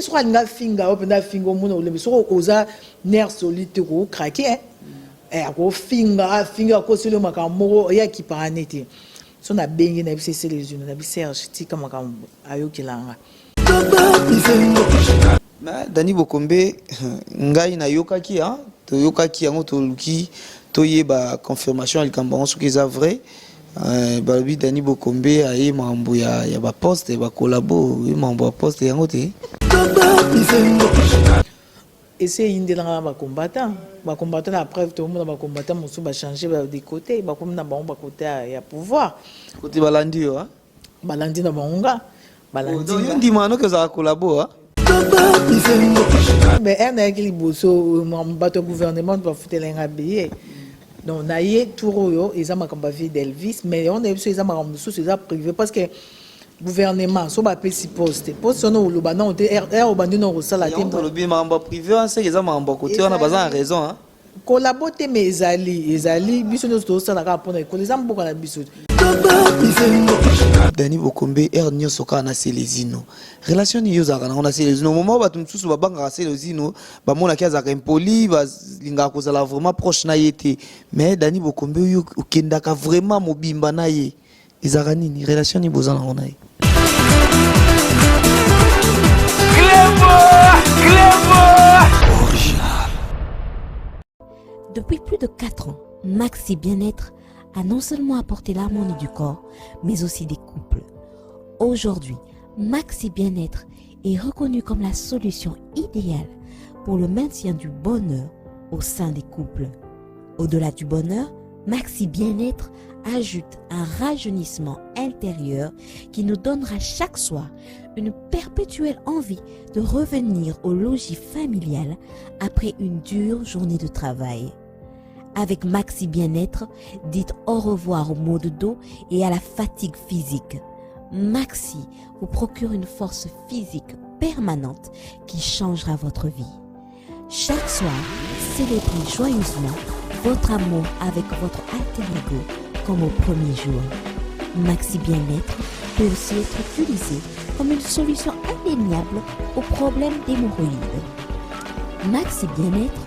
soit nga finga open da fingo muno le so oza nerf solide ko craquer ko finga ko solo makambo ya ki paranete so na bengi na bise les unes na bise tika makambo ayo kilanga. Mais Dani Bokombe ngai na yokaki to yokaki yango to luki to yeba confirmation alikambango soki eza vrai balobi Dani Bokombe aye mambo ya ba poste ba collabo mambo ya poste yango te essayer indela ba combattant la preuve tout le monde ba combattant musu ba changer ba de côté ba comme na ba côté ya pouvoir côté balandi yo balandi na bangonga balandi yo ndimano que za collabo mais un équilibre boso bato gouvernement va foutre les billet donc naie touro yo ils ont ma vie d'Elvis mais on est ils ont ma sous c'est privé parce que gouvernement so ba pesi poste no lo bana on est au bandi no sala tempo lo bi mamba privé on sait qu'ils ont mamba côté on a besoin raison collaborer mais ezali biso no to sala ka pona ko les am boka na biso. Dani Bokombe ernio soka na selezino relation ni yozaka na selezino moment ba tumsusu ba banga selezino ba mona kia zaka impoli ba linga ko zala vraiment proche na yete mais Dani Bokombe yo okendaka vraiment mobimba na ye ezaka nini relation ni bozana na ye. Original. Depuis plus de 4 ans, Maxi Bien-être a non seulement apporté l'harmonie du corps, mais aussi des couples. Aujourd'hui, Maxi Bien-être est reconnu comme la solution idéale pour le maintien du bonheur au sein des couples. Au-delà du bonheur, Maxi Bien-être ajoute un rajeunissement intérieur qui nous donnera chaque soir une perpétuelle envie de revenir au logis familial après une dure journée de travail. Avec Maxi Bien-être, dites au revoir aux maux de dos et à la fatigue physique. Maxi vous procure une force physique permanente qui changera votre vie. Chaque soir, célébrez joyeusement votre amour avec votre alter ego comme au premier jour. Maxi Bien-être peut aussi être utilisé comme une solution indéniable aux problèmes d'hémorroïdes. Maxi Bien-être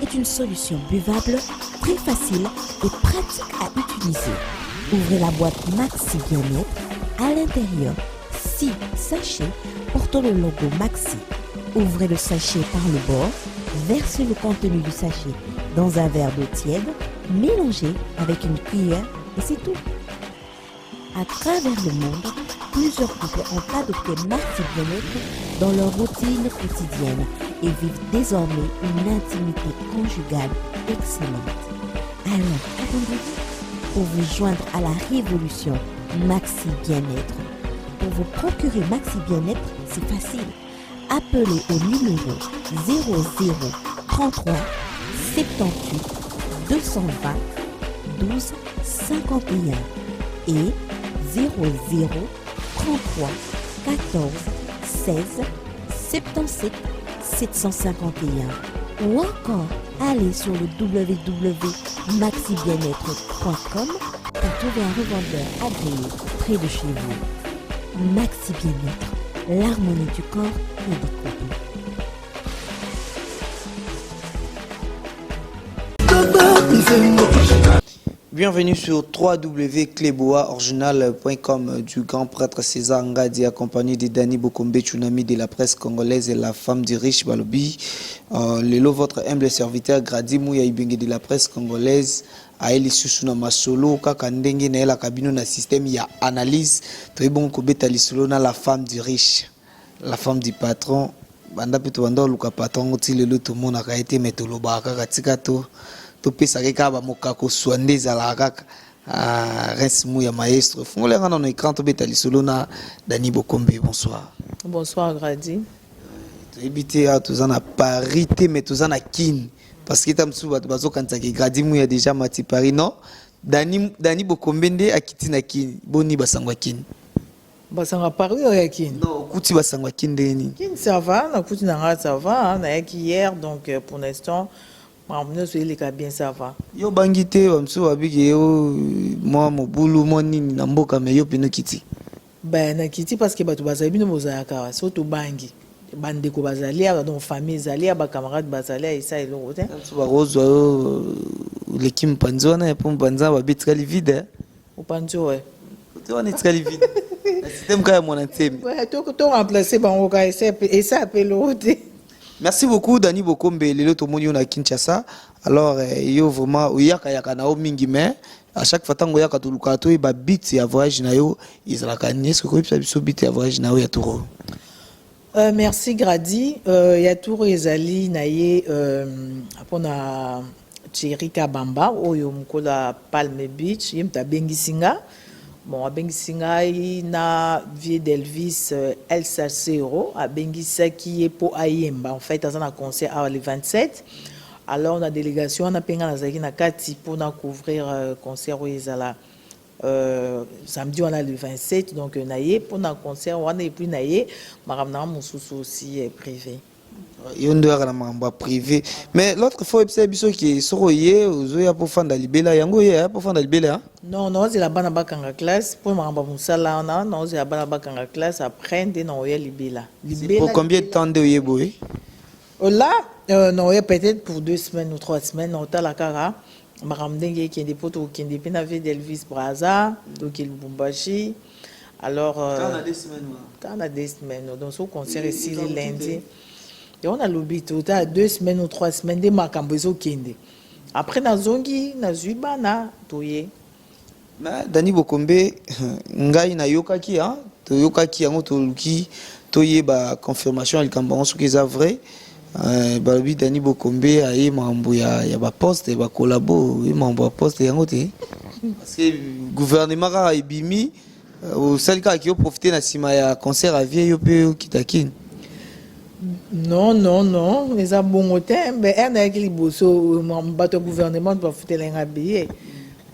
est une solution buvable, très facile et pratique à utiliser. Ouvrez la boîte Maxi Bien-être. À l'intérieur, 6 sachets portant le logo Maxi. Ouvrez le sachet par le bord, versez le contenu du sachet dans un verre d'eau tiède, mélangez avec une cuillère et c'est tout. À travers le monde, plusieurs couples ont adopté Maxi Bien-être dans leur routine quotidienne et vivent désormais une intimité conjugale excellente. Alors, attendez-vous pour vous joindre à la révolution Maxi Bien-être. Pour vous procurer Maxi Bien-être, c'est facile. Appelez au numéro 00 33 78 220 12 51 et 00 33 14 16 77 751 ou encore allez sur le www.maxibienêtre.com pour trouver un revendeur agréé près de chez vous. Maxi Bien-être, l'harmonie du corps et des couples. Bienvenue sur www.cleboaoriginal.com du grand prêtre César Ngadi accompagné de Dani Bokombe, tsunami de la presse congolaise et la femme du riche Balobi. Lelo, votre humble serviteur Gradi Mouya Ibenge de la presse congolaise a eli susuna masolo kaka ndenge na la kabino na système ya analyse très bon kobeta lisolo na la femme du riche, la femme du patron. Banda peto banda luka patron ti lelo to mona ka été metolo ba kaka tika to pesa kaka ba mokako swande za la kaka res Mouya maestro fungole ngana no écran to beta lisolo na Dani Bokombe. Bonsoir. Bonsoir Gradi. Habité à tous en a parité mais tous en a kin parce que tam sou bato bazo kanta ki Gradi Mouya déjà mati Paris non Dani Bokombe nde akiti na kin boni basangwa kin basangwa Paris ya kin non kuti basangwa kin ndeni kin ça va na kuti na nga ça va na yaki hier donc pour l'instant mamno so il bien ça va yo bangité bamso babiki yo moi mobulu moni na mboka me yo pino kiti ben na kiti parce que bato bazali bino bozayaka so to bangi bandeko bazali awa donc famille ezali awa bacamarade bazali esa eloko te bakozwa leki mpanzi wana ya po mpanzi babetikali vide opanzi oye te wana etikali vide na système kaka ya mwana ntemi to remplacer bango ka esa apeloko te. Merci beaucoup Dani Bokombe lelo tomoni na Kinshasa. Alors yo vraiment oyaka na o mingi mais à chaque fois tango yaka tuluka to ba bit ya voyage na yo izalaka nesko ko biso bit ya voyage na yo ya toro. Merci Grady. Ya toro ezali na ye apona Thierry Kabamba oyo mukola Palme Beach yemta bengisinga. Bon, à Bengisingai, na vie d'Elvis Elsa Sero, à Bengisaki et pour Ayemba. En fait, dans un concert à le 27. Alors, on a délégation, on a payé na Kati pour couvrir concert où ils allaient. Samedi, on a le 27. Donc, on a eu pour un concert, on a eu puis naïe, maramna mon sous aussi privé. Il y a un privé. Mais l'autre fois, il y a qui est ozoya pour faire de libéla. Yango ya pour faire de libéla. Non, non, c'est la bonne bakanga classe. Pour maramba musala, non, c'est la bonne bakanga classe. Après, on a eu libéla. Pour combien de temps de yeboé? Là, non, peut-être pour 2 semaines ou 3 semaines. On a la cara. Maramdengue qui est des potes qui est des pénavés d'Elvis Braza, donc il Bumbashi. Alors, quand on a 2 semaines. Quand on a 2 semaines, donc ce concert ici le lundi. Et on a l'objet tout à 2 semaines ou 3 semaines de Makambozo Kende. Après, na zongi, na zuba, na toye. Mais Dani Bokombe, ngai na yokaki, hein, to yokaki yango to luki, toye ba confirmation il kamba on soki za vrai. Balobi Dani Bokombe aye mambo ya ba poste ba collabo, mambo ba poste yango te. Parce que gouvernement ka ibimi au salika ki yo profiter na sima ya concert à vie yo pe kitakine. Non, non, non, mais ça bon hôtel, mais on a écrit bosso, bateau gouvernement pour foutre les habillés.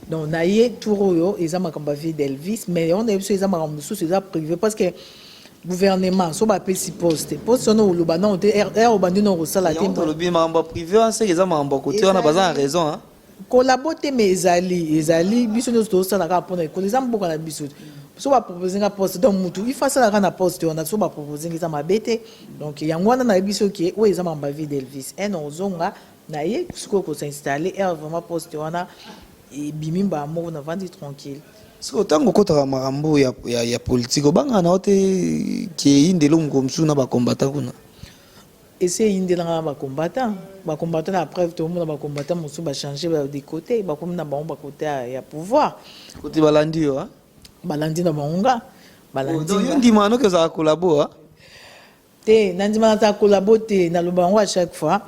Donc on a eu tout yo, ils ont comme vie d'Elvis, mais on a eu ils ont comme sous ils ont privé parce que gouvernement so ba pesi poste no lo bana on te au bandi no sala te. On le bien mamba privé, on sait qu'ils ont mamba côté on a besoin raison hein. Collaborer mais ezali biso no to sala ka pona ko les amboka na biso. So ba proposer un poste donc mutu il faut ça la poste on a so ba proposer ça mabete donc yango wana na biso ki o eza mamba vie d'Elvis en ozonga na ye ko s'installer et vraiment poste wana et bimimba mo na vandi tranquille. So tango kota marambo ya politique banga na ote ki indelo ngomsu na ba combattant kuna. Essayer indela ba combattant après tout le monde ba combattant musu ba changer de côté ba comme na ba côté ya pouvoir côté balandi yo hein. Balandi na bangonga balandi donc ndi mano que ça collabo te nandi mana ta collabo te na lo bango à chaque fois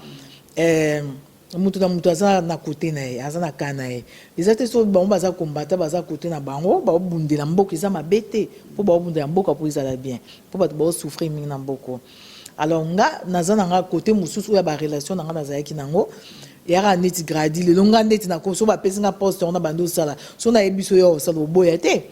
mutu aza na côté na ye aza na kana ye ezate so bango baza combattre baza côté na bango ba bundela mboka eza mabete po ba bundela mboka po ezala bien po bato ba souffrir mingi na mboko alors nga naza na nga côté mususu ya ba relation na nga nazayaki nango yara neti gradi le longa neti na ko so ba pesi nga poste on a bando sala so na ebiso yo sala boya te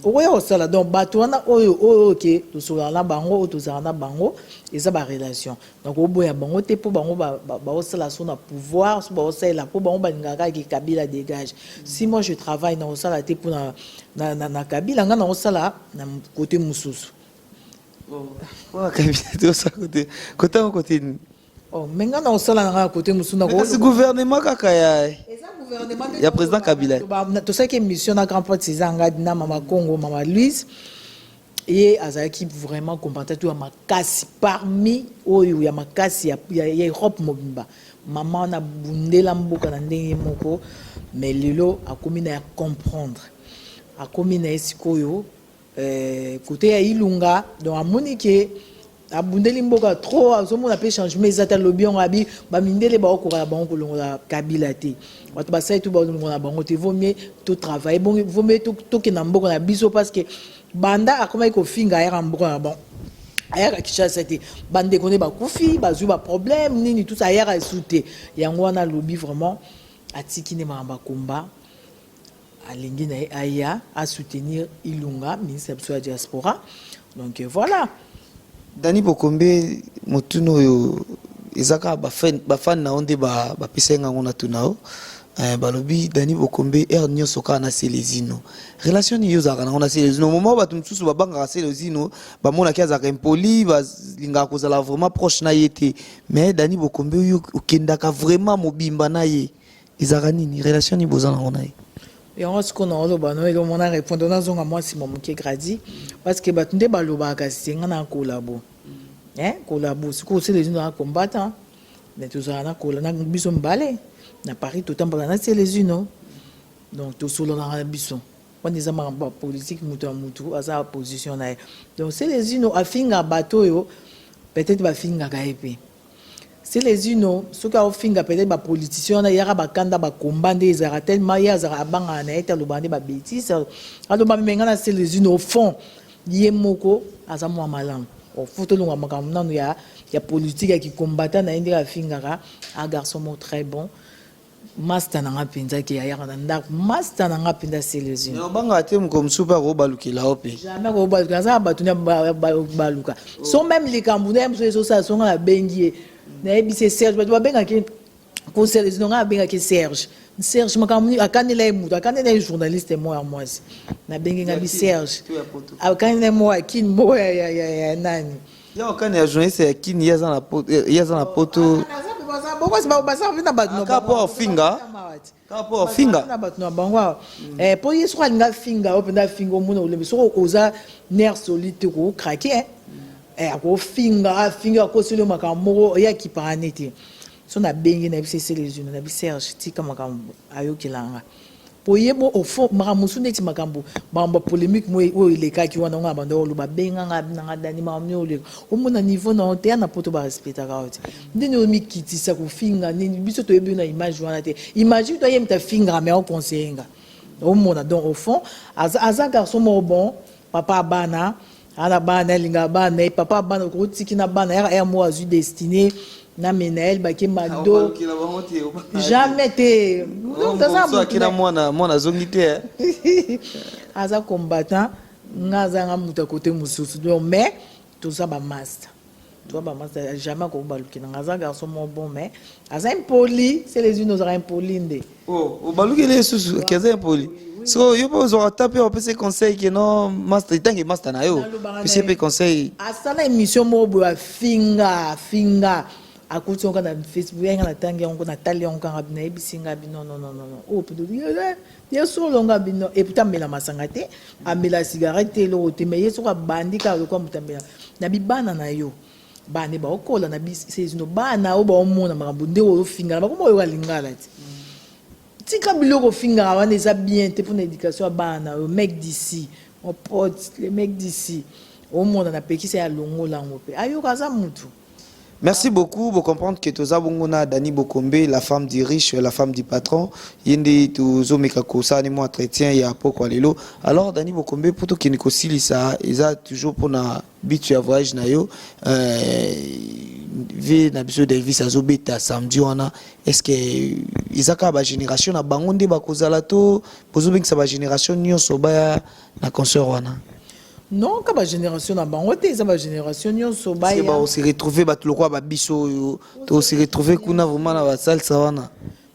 oya osala donc bato wana oyo ke tosola na bango tozala na bango eza ba relation donc oboya bango te po bango ba osala so na pouvoir so ba osala po bango balingaka ki Kabila dégage. Si moi je travaille na osala te po na Kabila nga na osala na côté mususu Voilà Kabila te osala côté oh menga na osala na côté mususu na ko gouvernement kaka ya il y a président Kabila. Tout ça qui est mission na grand porte Césanga na mama Congo mama Louise et azaki vraiment combattre tout makasi parmi oyo ya makasi ya Europe mobimba maman na bundela mboka na ndenge moko mais lelo akomi na comprendre akomi na esikoyo côté ya Ilunga donc amoni ke abundeli mboka trop azomona pe changement ezata lobi on abi ba mindele ba okora ba onkolongola Kabila te bato basai tout ba onkolongola bango te vaut mieux tout travailler bon vaut mieux tout ke na mboka na biso parce que banda akoma ko finga ya mboka na bon ayaka Kinshasa te bande kone ba kufi bazui ba problème nini tout ça ayaka souté yango wana lobi vraiment atiki ne mamba komba alingi na aya à soutenir Ilunga ministre de la diaspora donc voilà. Dani Bokombe motuno yo ezaka ba fan na onde ba pisenga ngona tunao balobi Dani Bokombe ernyo soka na selezino relation ni yozaka na selezino moment ba tumsusu babanga selezino ba mona ki azaka impoli ba linga kozala vraiment proche na yete mais Dani Bokombe yo okendaka vraiment mobimba na ye izaka nini relation ni bozana na ye yango siko na oloba no elo mona répondre na zonga mwasi momuke gradi parce que batunde balobaka senga na kolabo kolabo siko selezino na combattant mais tozala na kola na biso mbale na Paris totambola na selezino donc tosolo na biso on eza ma politique mutu a mutu aza position na donc selezino afinga bato yo peut-être bafinga kaepe selezino soka ofinga peut-être ba politicien na yara bakanda ba combat nde ezara tellement ya zara abanga na eta lobande ba bêtise aloba menga na selezino au fond ye moko aza mwa malamu au fond to longa makambo nanu ya politique qui combattant na indi afingaka un garçon très bon master nanga penza ki ya na ndako master nanga penza selezino no banga atem comme super ro balukila ope jamais ro balukila za batunya baluka so même les cambouais so ça sont la bengie na ebise Serge ba benga ki ko selezino nga benga ki Serge makamuni akane la mutu akane na journaliste moi na bengi nga bi Serge akane mo akin mo ya nani ya okane ya journaliste ya kini yaza na poto kapo finga na bato na bango po yesu alinga finga openda finga omona olembi soko oza nerf solide ko craquer ko finga ko selo makambo ya kipana te so na bengi na bise selezino na bi Serge tika makambo ayokilanga po yebo au fond maramusu neti makambo bamba polémique mo o ilekaki wana nga banda olo ba benga nga Dani mamni ole o mona niveau na hotel na poto ba respecta ka hotel ndini o mikitisa ko finga nini biso to yebi na image wana te imagine to yemta finga mais on conseiller o mona donc au fond aza garçon mo bon papa bana ana bana linga bana papa bana ko tiki na bana ya mo azu destiné na Menaël baki mado jamais te akina mwana zongi te aza combattant ngaza nga muta côté mususu donc mais tout ça ba master jamais ko baluki na ngaza garçon mon bon mais aza impoli c'est les unes aza impoli nde baluki les susu kaza impoli so yo po zo taper on peut se conseil que non master tangi master na yo peut conseil asala émission mo bo finga akuti onka na Facebook yenga na tangi onko na tali onka ngabina ebisinga bino non o pedo ya solo ngabino et putain mela masanga te amela cigarette lo te mais yeso ka bandika lo kwa mutambela na bibana na yo bane ba okola na bisezino bana o ba omona makambo nde o finga ba komo yo kalingala ti tika biloko finga wana eza bien te pour l'éducation bana o mec d'ici on pote les mecs d'ici o mona na pekisa ya longola ngope ayo kaza mutu. Merci beaucoup. Vous comprenez que tous abongona Dani Bokombe, la femme du riche, la femme du patron. Yende tous omekako ça ni moi entretien ya poko lelo. Alors Dani Bokombe pour tout qui ne kosili ça, ils a toujours pour na bitu ya voyage na yo. Ve na biso Davis azobeta samedi wana. Est-ce que ils a ka ba génération na bangonde ba kozala to, pozobeng sa ba génération nyonso ba na concert wana. Non, comme la génération na bango te, ça ma génération nyonso ba ya. On se retrouver ba tuloko ba biso, to se retrouver kuna vraiment na ba salsa wana.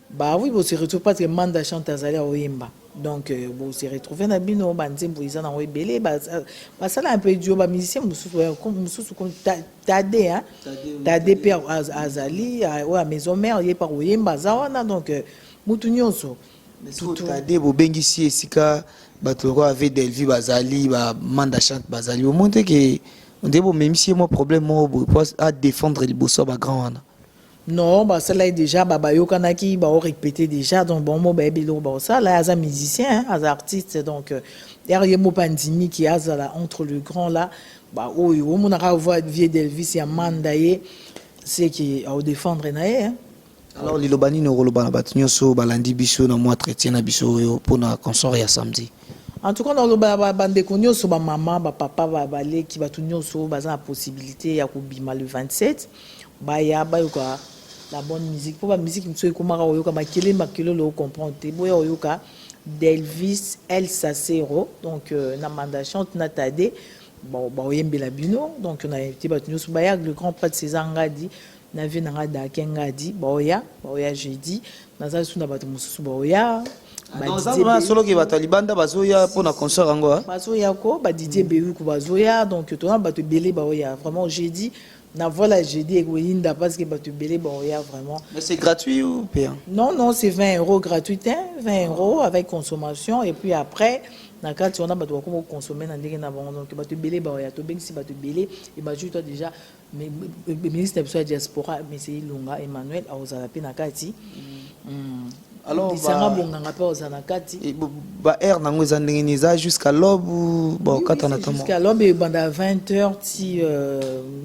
Bah oui, on se retrouve parce que manda chante azali oyemba. Donc on se retrouver na bino ba nzembo iza na oyebele ba ça là un peu dur ba musicien mususu comme Tade hein. Tade père azali à maison mère yé par oyemba za wana donc mutu nyonso. Tout Tade bo bengisi esika batoko avec Delvi bazali ba manda chante bazali au monde que on dit bon même si moi problème moi à défendre les bosso ba grand wana non bah ça là déjà baba yokanaki ba o répéter déjà donc bon mo ba bilo ba ça là as un musicien as artiste donc derrière mo pandini qui a là entre le grand là bah oh on a voir vieux Delvis et mandaye c'est qui à défendre naé. Alors lilobani no rolobana batunyoso balandi biso na moi entretien na biso yo pour na concert ya samedi. En tout cas, dans le bande konyo so ba maman, ba papa, ba balé qui va tout so baza la possibilité ya ko bima le 27. Ba ya ba yoka la bonne musique. Pour la musique mso ko mara yoka makele lo comprendre te boya yoka Delvis El Sacero donc na manda chante na Tade ba oyembe la bino donc on a été batunyo so ba ya le grand prêtre César Ngadi na vie na ngada kenga di boya jeudi naza suna bato mususu boya non ça vraiment solo ke bato libanda bazoya pour na concert yango hein bazoya ko ba Didier Beyu ko bazoya donc to na bato belé boya vraiment jeudi na voilà jeudi et winda parce que bato belé boya vraiment. Mais c'est gratuit ou payant? Non c'est 20 € gratuité 20 € avec consommation et puis après na kati on a bato ko consommer na ndenge na bango donc bato belé boya to bengi si bato belé et ba toi déjà mais ministre de la diaspora mais c'est Ilunga Emmanuel a osala pe na kati. Alors disanga bonganga pe osala na kati ba air nango za ndenge ni za jusqu'à l'aube ou bon kata na tamo jusqu'à l'aube et banda 20h ti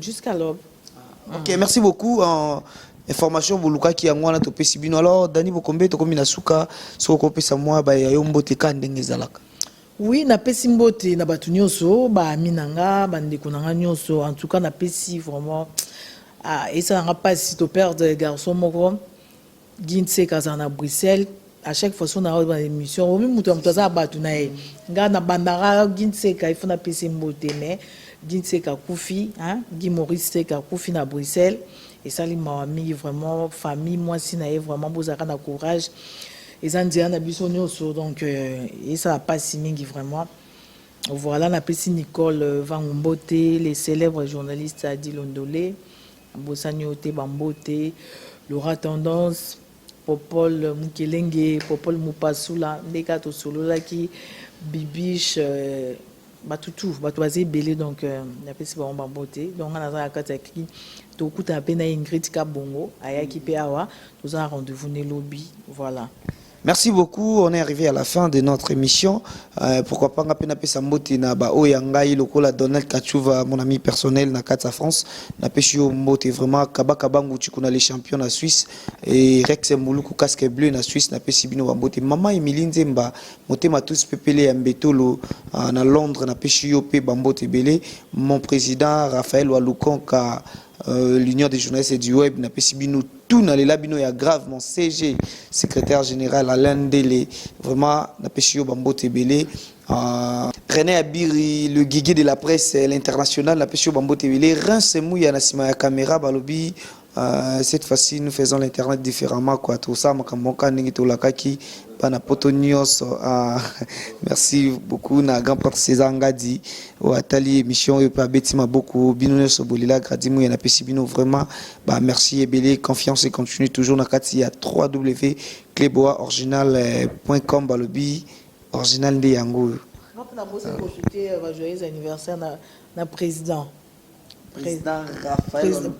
jusqu'à l'aube. OK, merci beaucoup. Information boluka ki yango na to pesi bino. Alors Dani Bokombe to komi na suka so ko pesa moi ba ya yo mbote ka ndenge zalaka. Oui, na pesi mbote na batu nyonso ba minanga bandeko nanga nyonso en tout cas na pesi vraiment et ça n'a pas si to perdre garçon moko Gintse kazana Bruxelles à chaque fois son a une émission au même temps ça batu na e nga na bandara Gintse ka il faut na pesi mbote mais Gintse ka kufi hein Guy Maurice ka kufi na Bruxelles et ça li mami vraiment famille moi si na vraiment bozaka na courage et Andia na biso nyonso donc et ça pas si mingi vraiment voilà na pesi Nicole Vangombote les célèbres journalistes Adi Londolé Bosanyote Bambote Laura Tendance Popol Mukelenge Popol Mupasula Ndeka to solola ki Bibiche batutu batoisé belé donc na pesi Bambote donc on a za kataki to kuta pe na Ingrid Kabongo ayaki pe awa nous avons rendez-vous ne lobby voilà. Merci beaucoup, on est arrivé à la fin de notre émission. Pourquoi pas ngapena pesa mbote na ba oyangai lokola Donald Kachuva mon ami personnel na Katsa France na pesio mbote vraiment kabaka bangu chikuna les champions na Suisse et Rex Mbuluku casque bleu na Suisse na pesi bino ba mbote mama Emilie Nzemba motema tous pepele ya mbetolo na Londres na pesio pe bambote belé mon président Raphaël Walukonka l'Union des journalistes et du web n'a pas si bino tout dans les labino ya grave mon CG secrétaire général Alain Dele vraiment n'a pas si yo bambo tebele René Abiri le guiguier de la presse l'international n'a pas si yo bambo tebele Rince Mouya na sima ya caméra balobi cette fois-ci nous faisons l'internet différemment quoi tout ça makamboka ndingi to lakaki pana potonios merci beaucoup na grand père César Ngadi ou atali émission et pas betima beaucoup binono sobolila gradimu ya na pesi bino vraiment bah merci et belé confiance et continue toujours na kati ya www.cleboaoriginal.com balobi original de yango na bosse profiter joyeux anniversaire na président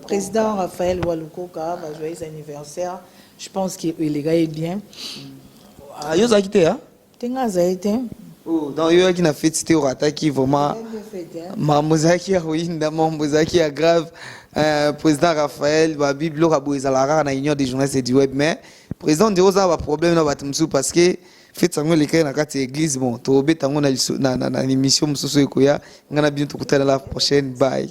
Président Raphaël Walukoka, joyeux anniversaire. Je pense que le gars est bien. Ah, yo zakité hein? Tenga zaité. Oh, donc yo qui na fait c'était au attaque vraiment. Mamozaki a ruinda, mamozaki a grave. Président Raphaël, ba Bible rabo ezalara na union des journalistes et du web mais président de Rosa a problème na batumsu parce que fait sango les na kati église bon to betango na émission mususu ekoya ngana bien to kutana la prochaine bye.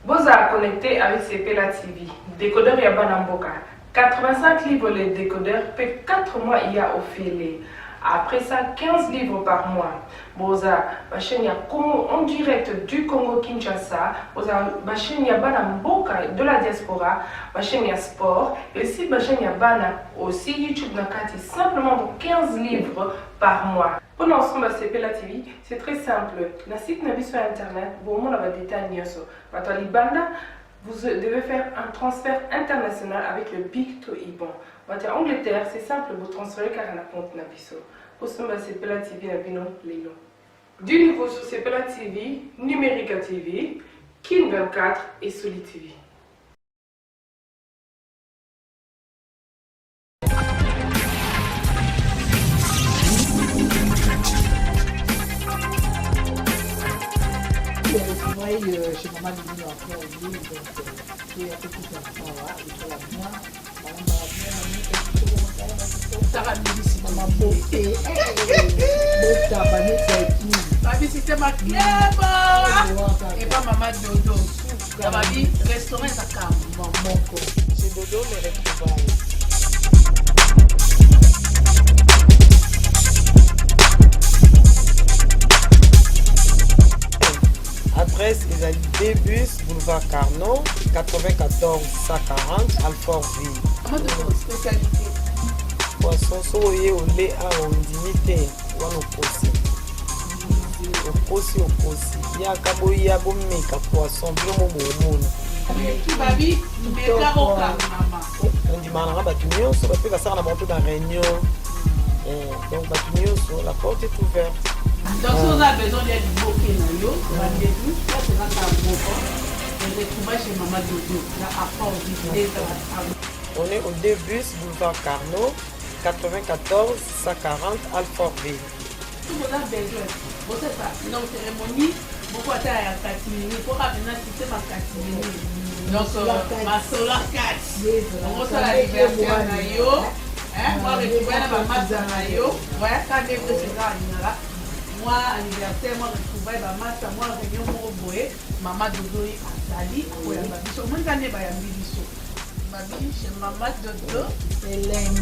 Vous êtes connecté avec CPLA TV, décodeur Yabana Mboka. 85 livres les décodeurs, puis 4 mois il y a offert. Après ça, 15 livres par mois. Boza, chaîne en direct du Congo Kinshasa. Boza, chaîne Yabana Mboka de la diaspora. Chaîne sport. Et aussi, chaîne Yabana aussi YouTube Nakati simplement pour 15 livres par mois. Pour l'ensemble de CPLA TV, c'est très simple. Le site n'a sur internet, vous avez des détails. Vous devez faire un transfert international avec le Big to Ibon. En Angleterre, c'est simple, vous transférez car un compte Nabiso. Pour ce CPLA TV, du niveau sur CPLA TV, Numérica TV, Kin 24 et Solid TV. Chez Maman Lili après au lieu donc qui a fait tout ça là il faut la bien ça va bien ici maman beauté beau tabac c'est qui babi système à et pas maman dodo ça va bien restaurant ça calme maman ko c'est dodo mais retrouvailles. Adresse na 2 bus boulevard Carnot 94 140 Alfortville. Poisson so oye ole a ondimi te wana okosi yaka boya bomeka poisson bilomo bomona ondimaka nanga bato nyonso bape basaka na bango mpe na réunion donc bato nyonso la porte est ouverte. Donc si on a besoin d'aide bloquée na yo rendez-vous là c'est dans ta bobo et retrouver chez maman Dodo là à Alfortville. On est au 2 bus boulevard Carnot 94 140 Alfortville. Si vous avez besoin, vous savez pas, non cérémonie, beaucoup de temps à 4 minutes, pour maintenant système à 4 minutes. Donc ma solar 4. On va la anniversaire na yo, moi retrouver na maman na yo, ouais, quand je vais se faire là. Moi anniversaire, moi retrouver maman, moi réunion mo boye, maman Dodo azali, ko ya babiso, mon kane ba ya biso. Babi chez maman Dodo, c'est lundi.